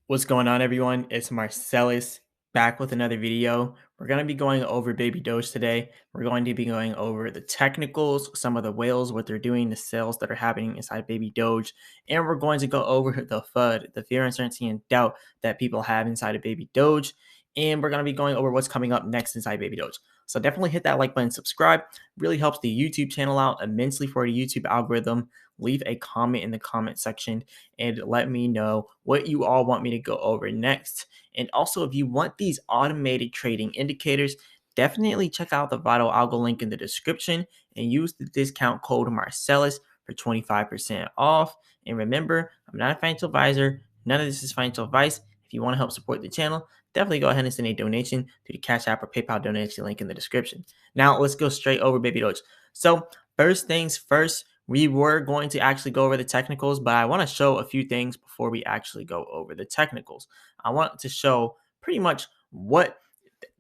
What's going on, everyone? It's Marsellis back with another video. We're going to be going over Baby Doge today. We're going to be going over the technicals, some of the whales, what they're doing, the sales that are happening inside Baby Doge, and we're going to go over the FUD, the fear, uncertainty, and doubt that people have inside of Baby Doge. And we're going to be going over what's coming up next inside Baby Doge. So definitely hit that like button, subscribe. Really helps the YouTube channel out immensely for the YouTube algorithm. Leave a comment in the comment section and let me know what you all want me to go over next. And also, if you want these automated trading indicators, definitely check out the Vital Algo link in the description and use the discount code Marsellis for 25% off. And remember, I'm not a financial advisor. None of this is financial advice. If you want to help support the channel, definitely go ahead and send a donation to the Cash App or PayPal donation link in the description. Now, let's go straight over Baby Doge. So, first things first, we were going to actually go over the technicals, but I want to show a few things before we actually go over the technicals. I want to show pretty much what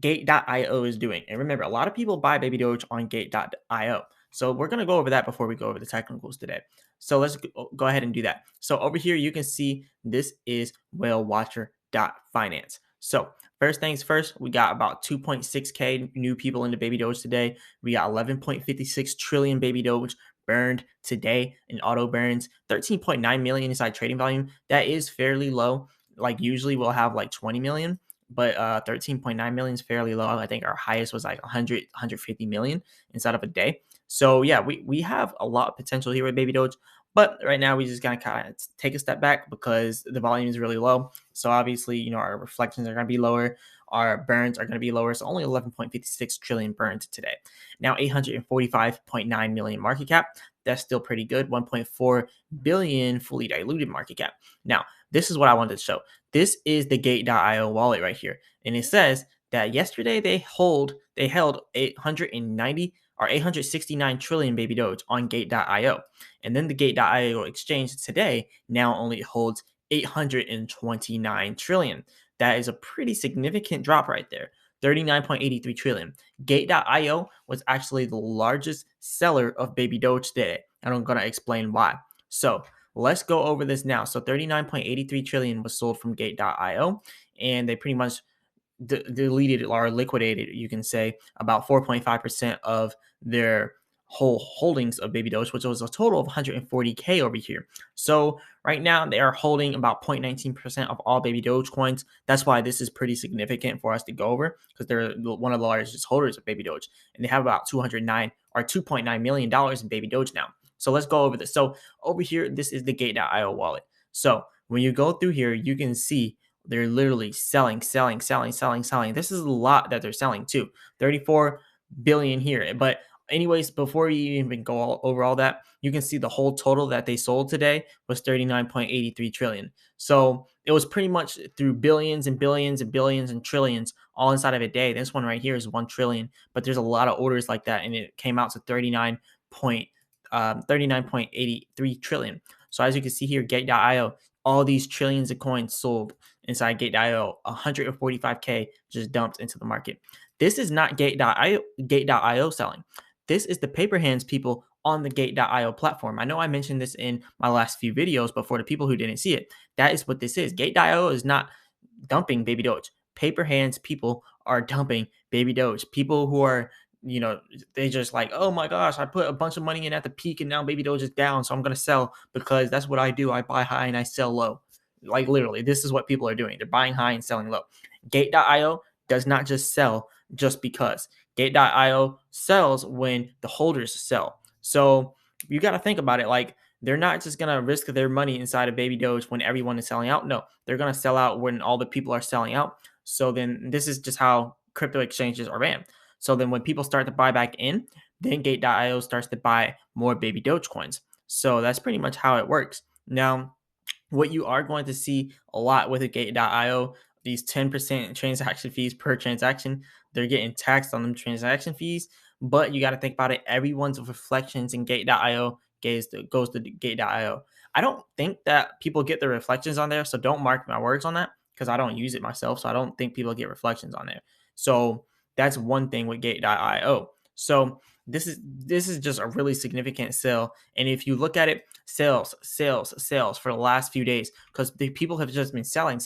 Gate.io is doing. And remember, a lot of people buy Baby Doge on Gate.io. So we're going to go over that before we go over the technicals today. So let's go ahead and do that. So over here, you can see this is whalewatcher.finance. So first things first, we got about 2.6K new people into Baby Doge today. We got 11.56 trillion Baby Doge burned today in auto burns, 13.9 million inside trading volume. That is fairly low. Like usually we'll have like 20 million, but 13.9 million is fairly low. I think our highest was like 150 million inside of a day. So yeah, we have a lot of potential here with Baby Doge, but right now we just gotta kind of take a step back because the volume is really low. So obviously, our reflections are gonna be lower. Our burns are going to be lower. So only 11.56 trillion burned today. Now 845.9 million market cap. That's still pretty good. 1.4 billion fully diluted market cap. Now, this is what I wanted to show. This is the Gate.io wallet right here. And it says that yesterday they held 890 or 869 trillion Baby Doge on Gate.io. And then the Gate.io exchange today now only holds 829 trillion. That is a pretty significant drop right there. 39.83 trillion. Gate.io was actually the largest seller of Baby Doge today, and I'm going to explain why. So let's go over this now. So 39.83 trillion was sold from Gate.io, and they pretty much deleted or liquidated, you can say, about 4.5% of their whole holdings of Baby Doge, which was a total of 140K over here. So right now they are holding about 0.19% of all Baby Doge coins. That's why this is pretty significant for us to go over, because they're one of the largest holders of Baby Doge, and they have about 209 or $2.9 million in Baby Doge now. So let's go over this. So over here, this is the Gate.io wallet. So when you go through here, you can see they're literally selling. This is a lot that they're selling too. 34 billion here. But anyways, before you even go over all that, you can see the whole total that they sold today was 39.83 trillion. So it was pretty much through billions and billions and billions and trillions all inside of a day. This one right here is 1 trillion, but there's a lot of orders like that, and it came out to 39.83 trillion. So as you can see here, Gate.io, all these trillions of coins sold inside Gate.io, 145K just dumped into the market. This is not Gate.io selling. This is the paper hands people on the Gate.io platform. I know I mentioned this in my last few videos, but for the people who didn't see it, that is what this is. Gate.io is not dumping Baby Doge. Paper hands people are dumping Baby Doge. People who are, they just like, oh my gosh, I put a bunch of money in at the peak and now Baby Doge is down, so I'm going to sell because that's what I do. I buy high and I sell low. Like literally, this is what people are doing. They're buying high and selling low. Gate.io does not just sell just because. Gate.io sells when the holders sell. So you got to think about it. Like, they're not just going to risk their money inside of Baby Doge when everyone is selling out. No, they're going to sell out when all the people are selling out. So then this is just how crypto exchanges are ran. So then when people start to buy back in, then Gate.io starts to buy more Baby Doge coins. So that's pretty much how it works. Now, what you are going to see a lot with a Gate.io, these 10% transaction fees per transaction, they're getting taxed on them transaction fees. But you got to think about it. Everyone's reflections in Gate.io goes to Gate.io. I don't think that people get the reflections on there, so don't mark my words on that because I don't use it myself. So I don't think people get reflections on there. So that's one thing with Gate.io. So This is just a really significant sell. And if you look at it, sales for the last few days, because the people have just been selling.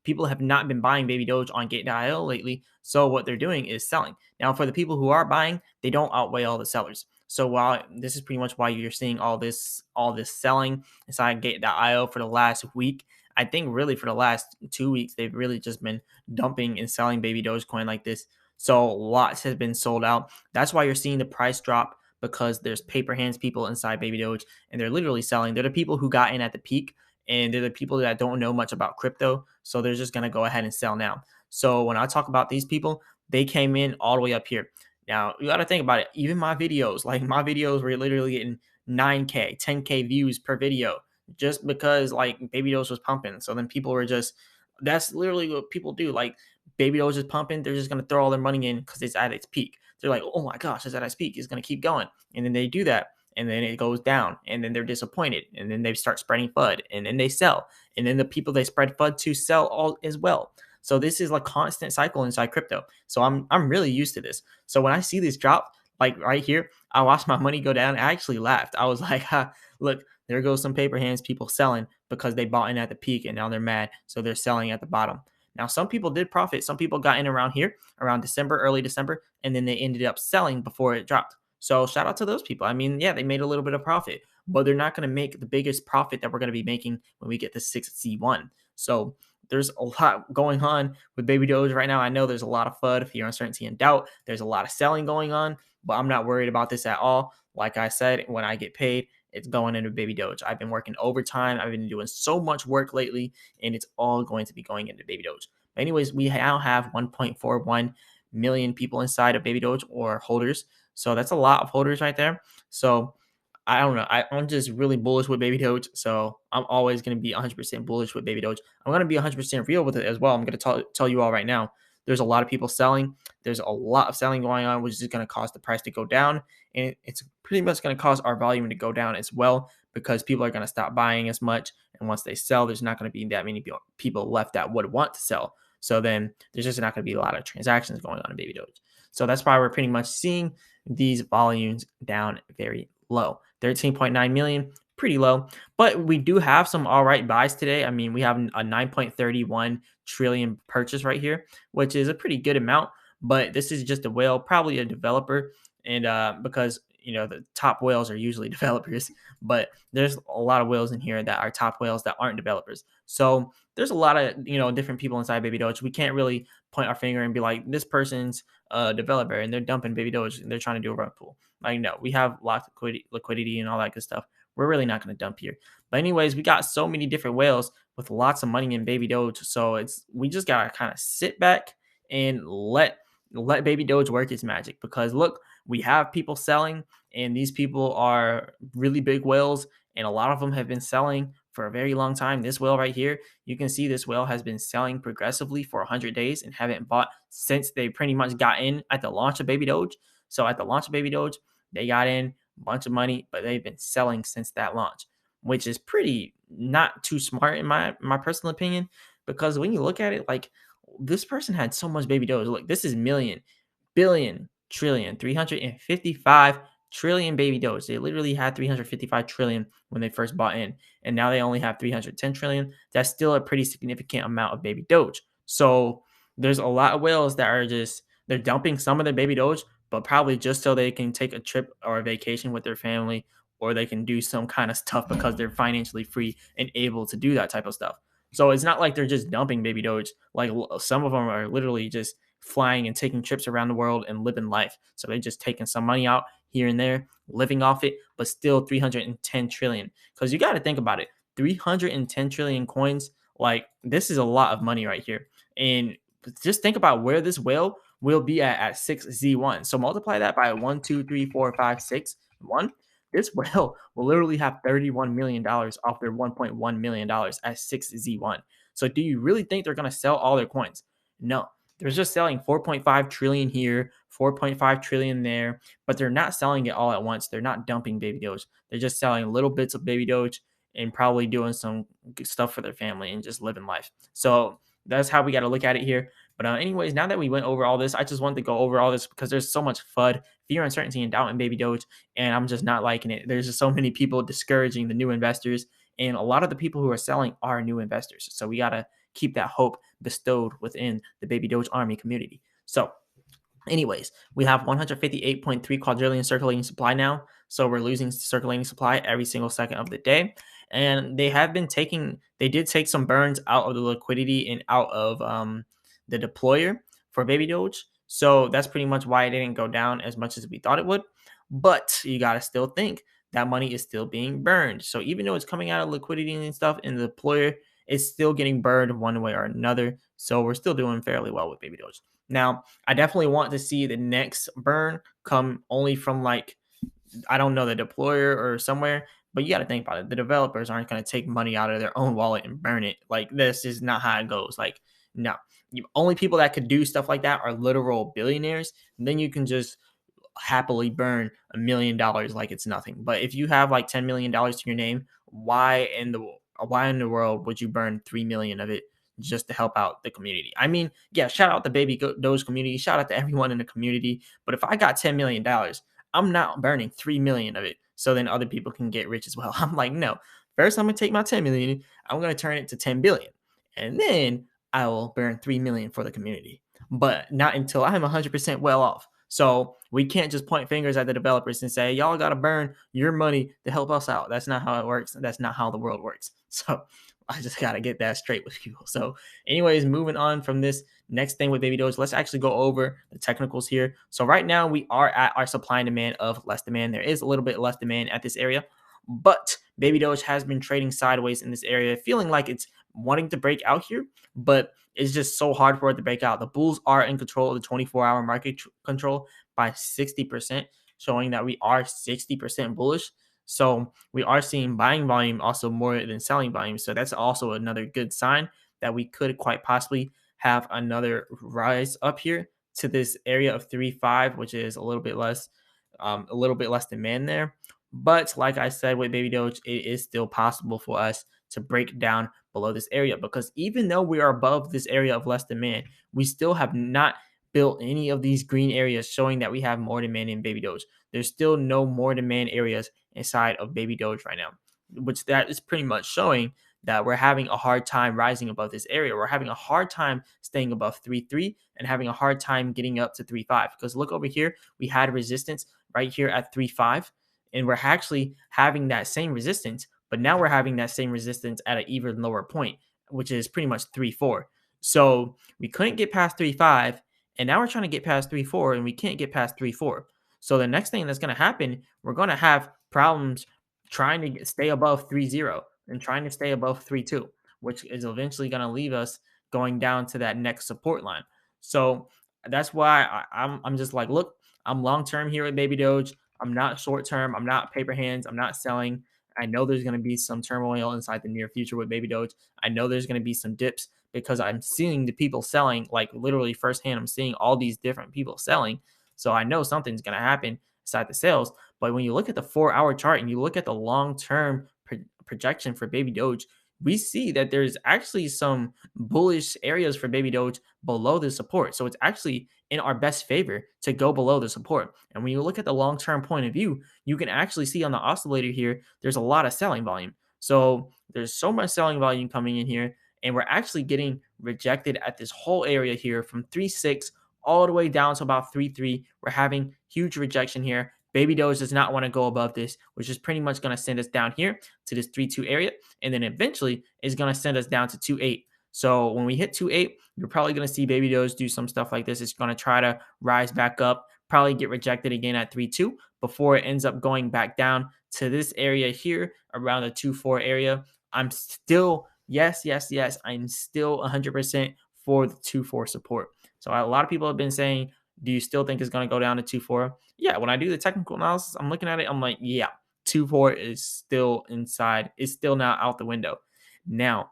People have not been buying baby Doge on Gate.io lately. So what they're doing is selling. Now, for the people who are buying, they don't outweigh all the sellers. So while this is pretty much why you're seeing all this selling inside Gate.io for the last week, I think really for the last 2 weeks, they've really just been dumping and selling baby Dogecoin like this. So lots has been sold out. That's why you're seeing the price drop, because there's paper hands people inside baby Doge and they're literally selling. They're the people who got in at the peak, and they're the people that don't know much about crypto. So they're just going to go ahead and sell now. So when I talk about these people, they came in all the way up here. Now you got to think about it. Even my videos, like my videos were literally getting 9K, 10K views per video just because like baby Doge was pumping. So then people were just, that's literally what people do. Like baby Doge is pumping, they're just going to throw all their money in because it's at its peak. They're like, oh my gosh, it's at its peak. It's going to keep going. And then they do that. And then it goes down. And then they're disappointed. And then they start spreading FUD. And then they sell. And then the people they spread FUD to sell all as well. So this is a constant cycle inside crypto. So I'm really used to this. So when I see this drop, like right here, I watched my money go down. I actually laughed. I was like, ha, look, there goes some paper hands people selling because they bought in at the peak and now they're mad. So they're selling at the bottom. Now, some people did profit. Some people got in around here, around December, early December, and then they ended up selling before it dropped. So shout out to those people. I mean, yeah, they made a little bit of profit, but they're not going to make the biggest profit that we're going to be making when we get to 6C1. So there's a lot going on with Baby Doge right now. I know there's a lot of FUD, fear, uncertainty, and doubt. There's a lot of selling going on, but I'm not worried about this at all. Like I said, when I get paid, it's going into Baby Doge. I've been working overtime. I've been doing so much work lately, and it's all going to be going into Baby Doge. But anyways, we now have 1.41 million people inside of Baby Doge or holders. So that's a lot of holders right there. So I don't know. I'm just really bullish with Baby Doge. So I'm always going to be 100% bullish with Baby Doge. I'm going to be 100% real with it as well. I'm going to tell you all right now. There's a lot of people selling. There's a lot of selling going on, which is going to cause the price to go down. And it's pretty much going to cause our volume to go down as well, because people are going to stop buying as much. And once they sell, there's not going to be that many people left that would want to sell. So then there's just not going to be a lot of transactions going on in Baby Doge. So that's why we're pretty much seeing these volumes down very low. 13.9 million, pretty low, but we do have some all right buys today. I mean, we have a 9.31 trillion purchase right here, which is a pretty good amount, but this is just a whale, probably a developer. And because, the top whales are usually developers, but there's a lot of whales in here that are top whales that aren't developers. So there's a lot of, different people inside Baby Doge. We can't really point our finger and be like, this person's a developer and they're dumping Baby Doge and they're trying to do a rug pull. Like, no, we have lots of liquidity and all that good stuff. We're really not going to dump here. But anyways, we got so many different whales with lots of money in Baby Doge. So we just gotta kind of sit back and let Baby Doge work its magic. Because look, we have people selling, and these people are really big whales, and a lot of them have been selling for a very long time. This whale right here, you can see this whale has been selling progressively for 100 days and haven't bought since they pretty much got in at the launch of Baby Doge. So at the launch of Baby Doge, they got in a bunch of money, but they've been selling since that launch, which is pretty not too smart in my personal opinion. Because when you look at it, like, this person had so much Baby Doge. Look, this is million, billion, trillion, 355 trillion Baby Doge. They literally had 355 trillion when they first bought in, and now they only have 310 trillion. That's still a pretty significant amount of Baby Doge. So there's a lot of whales that are just, they're dumping some of their Baby Doge, but probably just so they can take a trip or a vacation with their family, or they can do some kind of stuff because they're financially free and able to do that type of stuff. So it's not like they're just dumping Baby Doge. Like, some of them are literally just flying and taking trips around the world and living life. So they're just taking some money out here and there, living off it, but still 310 trillion. Because you got to think about it, 310 trillion coins, like, this is a lot of money right here. And just think about where this whale will be at 6Z1. So multiply that by 1, 2, 3, 4, 5, 6, 1. This whale will literally have $31 million off their $1.1 million at 6Z1. So do you really think they're going to sell all their coins? No. They're just selling 4.5 trillion here, 4.5 trillion there, but they're not selling it all at once. They're not dumping Baby Doge. They're just selling little bits of Baby Doge and probably doing some good stuff for their family and just living life. So that's how we got to look at it here. But anyways, now that we went over all this, I just wanted to go over all this because there's so much FUD, fear, uncertainty, and doubt in Baby Doge, and I'm just not liking it. There's just so many people discouraging the new investors, and a lot of the people who are selling are new investors. So we gotta keep that hope bestowed within the Baby Doge Army community. So anyways, we have 158.3 quadrillion circulating supply now. So we're losing circulating supply every single second of the day. And they did take some burns out of the liquidity and out of the deployer for Baby Doge. So that's pretty much why it didn't go down as much as we thought it would. But you got to still think that money is still being burned. So even though it's coming out of liquidity and stuff in the deployer, it's still getting burned one way or another. So we're still doing fairly well with Baby Doge. Now, I definitely want to see the next burn come only from like, I don't know, the deployer or somewhere, but you got to think about it. The developers aren't going to take money out of their own wallet and burn it. Like, this is not how it goes. Like, no. Only people that could do stuff like that are literal billionaires. And then you can just happily burn $1 million like it's nothing. But if you have like $10 million to your name, why in the world would you burn 3 million of it just to help out the community? I mean, yeah, shout out the Doge community, shout out to everyone in the community. But if I got $10 million, I'm not burning 3 million of it so then other people can get rich as well. I'm like, no. First, I'm gonna take my 10 million, I'm gonna turn it to 10 billion, and then I will burn 3 million for the community. But not until I'm 100% well off. So we can't just point fingers at the developers and say, y'all got to burn your money to help us out. That's not how it works. That's not how the world works. So I just got to get that straight with people. So anyways, moving on from this next thing with Baby Doge, let's actually go over the technicals here. So right now we are at our supply and demand of less demand. There is a little bit less demand at this area, but Baby Doge has been trading sideways in this area, feeling like it's wanting to break out here, but it's just so hard for it to break out. The bulls are in control of the 24-hour market control by 60%, showing that we are 60% bullish. So we are seeing buying volume also more than selling volume. So that's also another good sign that we could quite possibly have another rise up here to this area of 3.5, which is a little bit less demand there. But like I said with Baby Doge, it is still possible for us to break down below this area, because even though we are above this area of less demand, we still have not built any of these green areas showing that we have more demand in Baby Doge. There's still no more demand areas inside of Baby Doge right now, which that is pretty much showing that we're having a hard time rising above this area. We're having a hard time staying above 3.3 and having a hard time getting up to 3.5, because look over here, we had resistance right here at 3.5, and we're actually having that same resistance, but now we're having that same resistance at an even lower point, which is pretty much 3.4. So we couldn't get past 3.5, and now we're trying to get past 3.4, and we can't get past 3.4. So the next thing that's going to happen, we're going to have problems trying to stay above 3.0 and trying to stay above 3.2, which is eventually going to leave us going down to that next support line. So that's why I'm just like, look, I'm long term here at Baby Doge. I'm not short term. I'm not paper hands. I'm not selling. I know there's going to be some turmoil inside the near future with Baby Doge. I know there's going to be some dips because I'm seeing the people selling, like literally firsthand. I'm seeing all these different people selling. So I know something's going to happen inside the sales. But when you look at the 4-hour chart and you look at the long term projection for Baby Doge, we see that there's actually some bullish areas for Baby Doge below the support. So it's actually in our best favor to go below the support. And when you look at the long-term point of view, you can actually see on the oscillator here, there's a lot of selling volume. So there's so much selling volume coming in here, and we're actually getting rejected at this whole area here from 3.6 all the way down to about 3.3. We're having huge rejection here. Baby Doge does not want to go above this, which is pretty much going to send us down here to this 3.2 area, and then eventually is going to send us down to 2.8. So when we hit 2.8, you're probably going to see Baby Doge do some stuff like this. It's going to try to rise back up, probably get rejected again at 3.2 before it ends up going back down to this area here around the 2.4 area. I'm still, yes, I'm still 100% for the 2.4 support. So a lot of people have been saying, do you still think it's going to go down to 2.4? Yeah, when I do the technical analysis, I'm looking at it, I'm like, yeah, 2.4 is still inside. It's still not out the window. Now,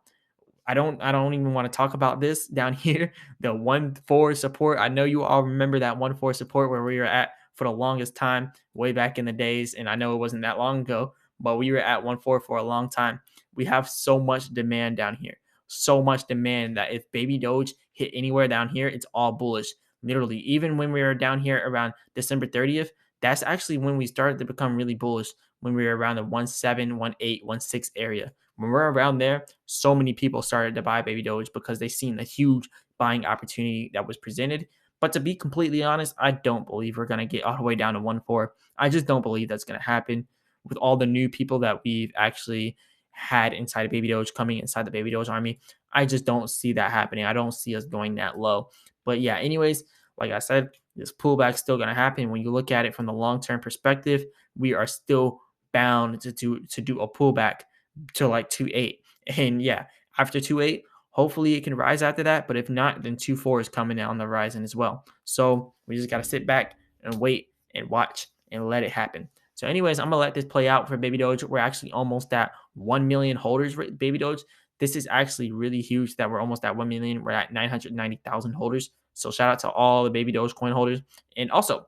I don't even want to talk about this down here. The 1.4 support. I know you all remember that 1.4 support where we were at for the longest time way back in the days. And I know it wasn't that long ago, but we were at 1.4 for a long time. We have so much demand down here. So much demand that if Baby Doge hit anywhere down here, it's all bullish. Literally, even when we were down here around December 30th, that's actually when we started to become really bullish, when we were around the 1.7, 1.8, 1.6 area. When we're around there, so many people started to buy Baby Doge because they seen the huge buying opportunity that was presented. But to be completely honest, I don't believe we're going to get all the way down to 1.4. I just don't believe that's going to happen with all the new people that we've actually had inside of Baby Doge coming inside the Baby Doge army. I just don't see that happening. I don't see us going that low. But yeah, anyways, like I said, this pullback is still going to happen. When you look at it from the long-term perspective, we are still bound to do a pullback to like 2.8. And yeah, after 2.8, hopefully it can rise after that. But if not, then 2.4 is coming on the horizon as well. So we just got to sit back and wait and watch and let it happen. So, anyways, I'm gonna let this play out for Baby Doge. We're actually almost at 1 million holders with Baby Doge. This is actually really huge that we're almost at 1 million. We're at 990,000 holders. So, shout out to all the Baby Doge coin holders. And also,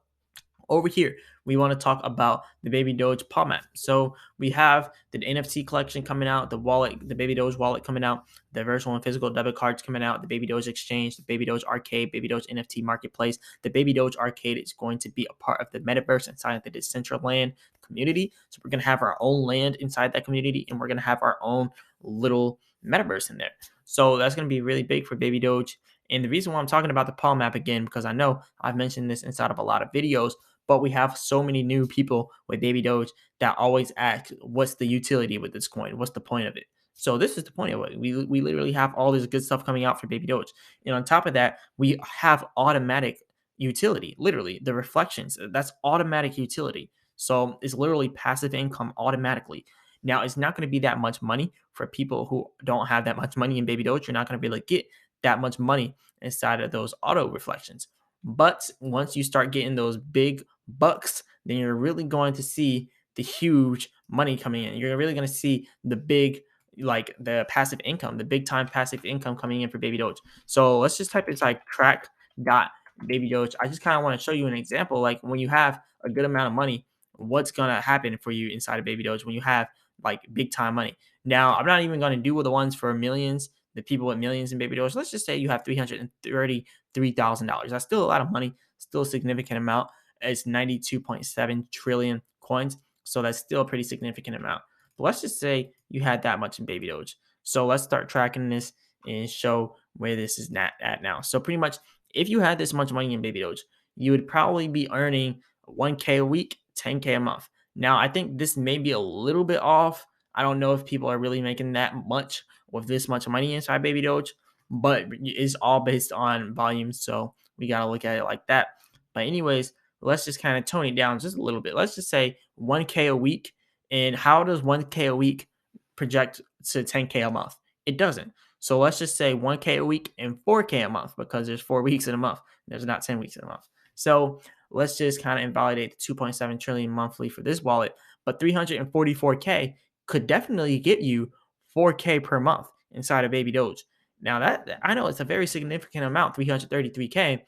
over here, we want to talk about the Baby Doge palm app. So we have the NFT collection coming out, the wallet, the Baby Doge wallet coming out, the virtual and physical debit cards coming out, the Baby Doge exchange, the Baby Doge arcade, Baby Doge NFT marketplace. The Baby Doge arcade is going to be a part of the metaverse inside of the Decentraland community. So we're going to have our own land inside that community, and we're going to have our own little metaverse in there. So that's going to be really big for Baby Doge. And the reason why I'm talking about the palm app again, because I know I've mentioned this inside of a lot of videos, but we have so many new people with Baby Doge that always ask, what's the utility with this coin? What's the point of it? So this is the point of it. We literally have all this good stuff coming out for Baby Doge. And on top of that, we have automatic utility, literally the reflections. That's automatic utility. So it's literally passive income automatically. Now, it's not going to be that much money for people who don't have that much money in Baby Doge. You're not going to be able to get that much money inside of those auto reflections. But once you start getting those big bucks, then you're really going to see the huge money coming in. You're really going to see the big, like the passive income, the big time passive income coming in for Baby Doge. So let's just type inside track dot Baby Doge. I just kind of want to show you an example. Like when you have a good amount of money, what's going to happen for you inside of Baby Doge when you have like big time money. Now, I'm not even going to do the ones for millions, the people with millions in Baby Doge. Let's just say you have $333,000. That's still a lot of money, still a significant amount. It's 92.7 trillion coins. So that's still a pretty significant amount. But let's just say you had that much in Baby Doge. So let's start tracking this and show where this is at now. So pretty much, if you had this much money in Baby Doge, you would probably be earning 1K a week, 10K a month. Now, I think this may be a little bit off. I don't know if people are really making that much with this much money inside Baby Doge, but it's all based on volume. So we got to look at it like that. But anyways, let's just kind of tone it down just a little bit. Let's just say 1K a week. And how does 1K a week project to 10K a month? It doesn't. So let's just say 1K a week and 4K a month because there's 4 weeks in a month. There's not 10 weeks in a month. So let's just kind of invalidate the 2.7 trillion monthly for this wallet. But 344K could definitely get you 4K per month inside of Baby Doge. Now that I know it's a very significant amount, 333K,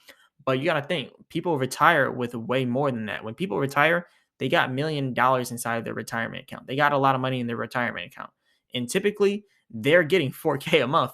but you got to think people retire with way more than that. When people retire, they got $1 million inside of their retirement account. They got a lot of money in their retirement account. And typically they're getting 4K a month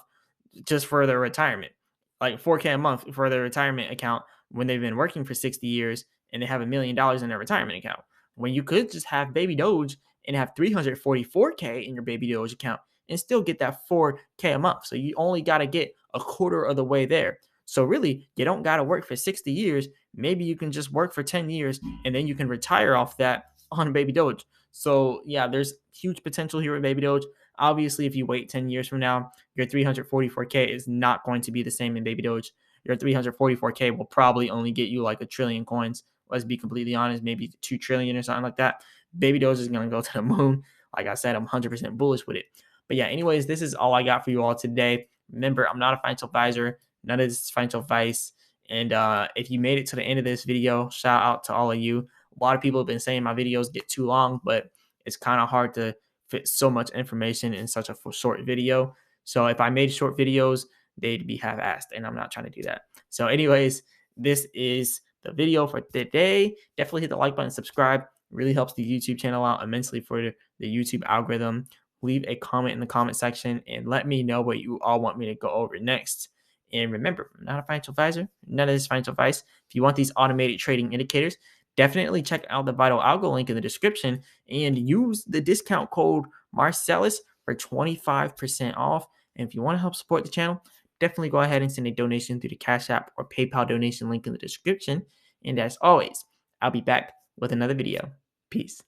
just for their retirement, like 4K a month for their retirement account when they've been working for 60 years and they have $1 million in their retirement account. When you could just have Baby Doge and have 344K in your Baby Doge account and still get that 4K a month. So you only got to get a quarter of the way there. So really, you don't got to work for 60 years. Maybe you can just work for 10 years and then you can retire off that on Baby Doge. So yeah, there's huge potential here with Baby Doge. Obviously, if you wait 10 years from now, your 344K is not going to be the same in Baby Doge. Your 344K will probably only get you like 1 trillion coins. Let's be completely honest, maybe 2 trillion or something like that. Baby Doge is going to go to the moon. Like I said, I'm 100% bullish with it. But yeah, anyways, this is all I got for you all today. Remember, I'm not a financial advisor. None of this is financial advice. And if you made it to the end of this video, shout out to all of you. A lot of people have been saying my videos get too long, but it's kind of hard to fit so much information in such a short video. So if I made short videos, they'd be half-assed, and I'm not trying to do that. So anyways, this is the video for today. Definitely hit the like button, subscribe. It really helps the YouTube channel out immensely for the YouTube algorithm. Leave a comment in the comment section and let me know what you all want me to go over next. And remember, I'm not a financial advisor, none of this financial advice. If you want these automated trading indicators, definitely check out the Vital Algo link in the description and use the discount code Marsellis for 25% off. And if you want to help support the channel, definitely go ahead and send a donation through the Cash App or PayPal donation link in the description. And as always, I'll be back with another video. Peace.